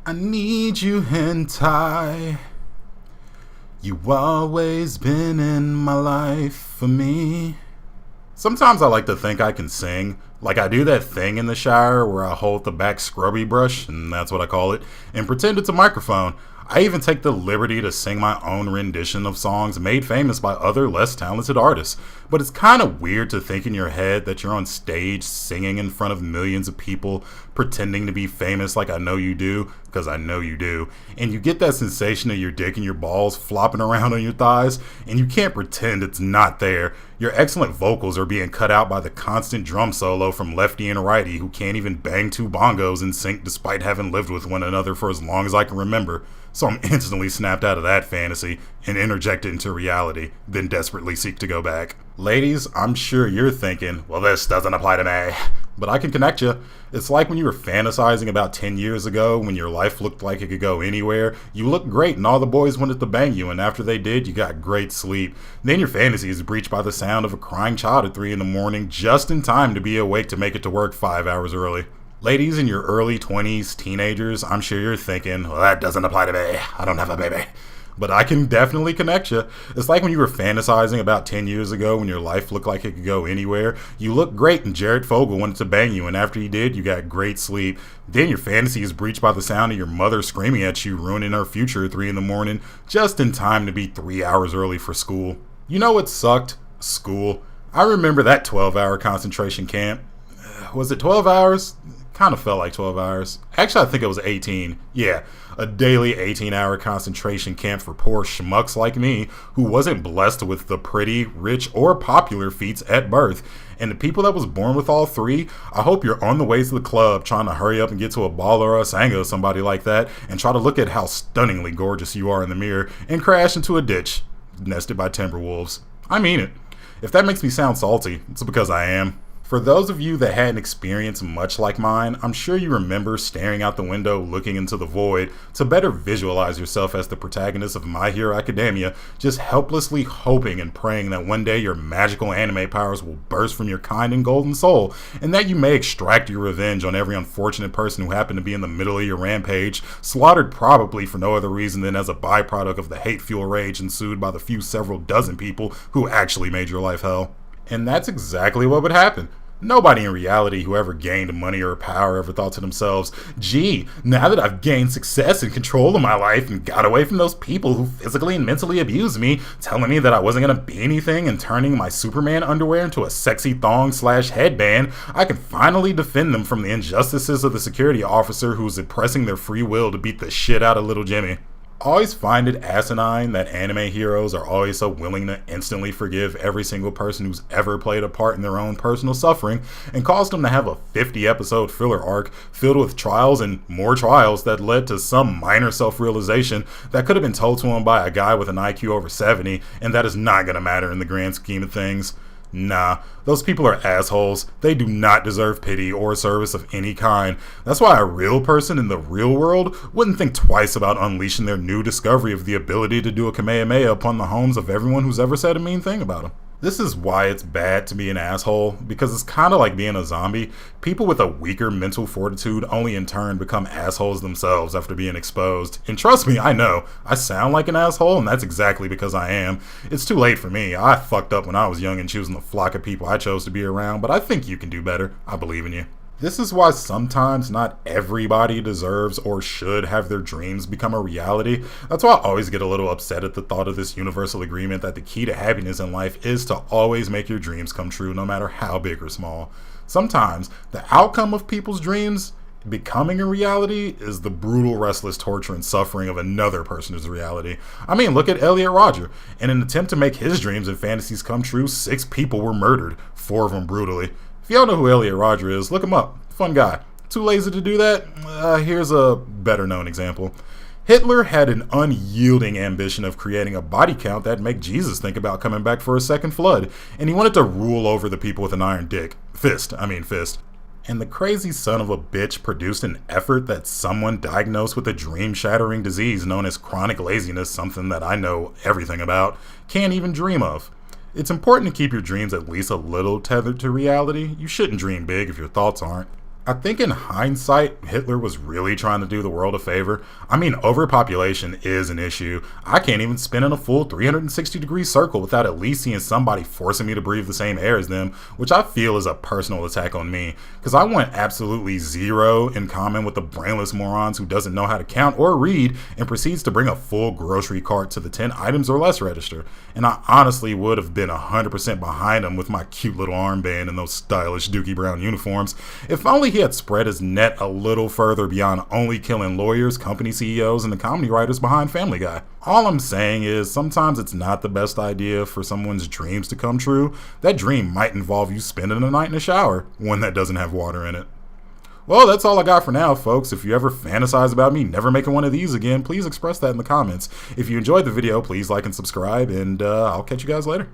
I need you hentai. You always been in my life for me. Sometimes I like to think I can sing. Like I do that thing in the shower where I hold the back scrubby brush, and that's what I call it, and pretend it's a microphone. I even take the liberty to sing my own rendition of songs made famous by other less talented artists. But it's kind of weird to think in your head that you're on stage singing in front of millions of people, pretending to be famous like I know you do, because I know you do. And you get that sensation of your dick and your balls flopping around on your thighs, and you can't pretend it's not there. Your excellent vocals are being cut out by the constant drum solo from lefty and righty who can't even bang two bongos in sync despite having lived with one another for as long as I can remember. So I'm instantly snapped out of that fantasy and interjected into reality, then desperately seek to go back. Ladies, I'm sure you're thinking, well, this doesn't apply to me. But I can connect you. It's like when you were fantasizing about 10 years ago when your life looked like it could go anywhere. You looked great and all the boys wanted to bang you, and after they did, you got great sleep. Then your fantasy is breached by the sound of a crying child at 3 in the morning, just in time to be awake to make it to work 5 hours early. Ladies in your early 20s, teenagers, I'm sure you're thinking, well, that doesn't apply to me. I don't have a baby. But I can definitely connect you. It's like when you were fantasizing about 10 years ago when your life looked like it could go anywhere. You looked great and Jared Fogle wanted to bang you, and after he did, you got great sleep. Then your fantasy is breached by the sound of your mother screaming at you, ruining her future at 3 in the morning, just in time to be 3 hours early for school. You know what sucked? School. I remember that 12-hour concentration camp. Was it 12 hours? Kind of felt like 12 hours. Actually, I think it was 18. Yeah, a daily 18-hour concentration camp for poor schmucks like me who wasn't blessed with the pretty, rich, or popular feats at birth. And the people that was born with all three, I hope you're on the way to the club trying to hurry up and get to a baller or a Sango, somebody like that, and try to look at how stunningly gorgeous you are in the mirror and crash into a ditch nested by timberwolves. I mean it. If that makes me sound salty, it's because I am. For those of you that had an experience much like mine, I'm sure you remember staring out the window looking into the void to better visualize yourself as the protagonist of My Hero Academia, just helplessly hoping and praying that one day your magical anime powers will burst from your kind and golden soul, and that you may extract your revenge on every unfortunate person who happened to be in the middle of your rampage, slaughtered probably for no other reason than as a byproduct of the hate-fueled rage ensued by the few several dozen people who actually made your life hell. And that's exactly what would happen. Nobody in reality who ever gained money or power ever thought to themselves, gee, now that I've gained success and control of my life and got away from those people who physically and mentally abused me, telling me that I wasn't going to be anything and turning my Superman underwear into a sexy thong/headband, I can finally defend them from the injustices of the security officer who's oppressing their free will to beat the shit out of little Jimmy. Always find it asinine that anime heroes are always so willing to instantly forgive every single person who's ever played a part in their own personal suffering and caused them to have a 50-episode filler arc filled with trials and more trials that led to some minor self-realization that could have been told to him by a guy with an IQ over 70, and that is not going to matter in the grand scheme of things. Nah, those people are assholes. They do not deserve pity or service of any kind. That's why a real person in the real world wouldn't think twice about unleashing their new discovery of the ability to do a Kamehameha upon the homes of everyone who's ever said a mean thing about them. This is why it's bad to be an asshole, because it's kind of like being a zombie. People with a weaker mental fortitude only in turn become assholes themselves after being exposed. And trust me, I know, I sound like an asshole, and that's exactly because I am. It's too late for me. I fucked up when I was young and choosing the flock of people I chose to be around, but I think you can do better. I believe in you. This is why sometimes not everybody deserves or should have their dreams become a reality. That's why I always get a little upset at the thought of this universal agreement that the key to happiness in life is to always make your dreams come true, no matter how big or small. Sometimes the outcome of people's dreams becoming a reality is the brutal, restless torture and suffering of another person's reality. I mean, look at Elliot Rodger. In an attempt to make his dreams and fantasies come true, 6 people were murdered, 4 of them brutally. If y'all know who Elliot Rodger is, look him up. Fun guy. Too lazy to do that? Here's a better known example. Hitler had an unyielding ambition of creating a body count that'd make Jesus think about coming back for a second flood, and he wanted to rule over the people with an iron dick. Fist. And the crazy son of a bitch produced an effort that someone diagnosed with a dream-shattering disease known as chronic laziness, something that I know everything about, can't even dream of. It's important to keep your dreams at least a little tethered to reality. You shouldn't dream big if your thoughts aren't. I think in hindsight, Hitler was really trying to do the world a favor. I mean, overpopulation is an issue. I can't even spin in a full 360-degree circle without at least seeing somebody forcing me to breathe the same air as them, which I feel is a personal attack on me, because I want absolutely zero in common with the brainless morons who doesn't know how to count or read and proceeds to bring a full grocery cart to the 10 items or less register. And I honestly would have been 100% behind him with my cute little armband and those stylish Dookie Brown uniforms, if only he had spread his net a little further beyond only killing lawyers, company CEOs, and the comedy writers behind Family Guy. All I'm saying is sometimes it's not the best idea for someone's dreams to come true. That dream might involve you spending a night in a shower, one that doesn't have water in it. Well, that's all I got for now, folks. If you ever fantasize about me never making one of these again, please express that in the comments. If you enjoyed the video, please like and subscribe, and I'll catch you guys later.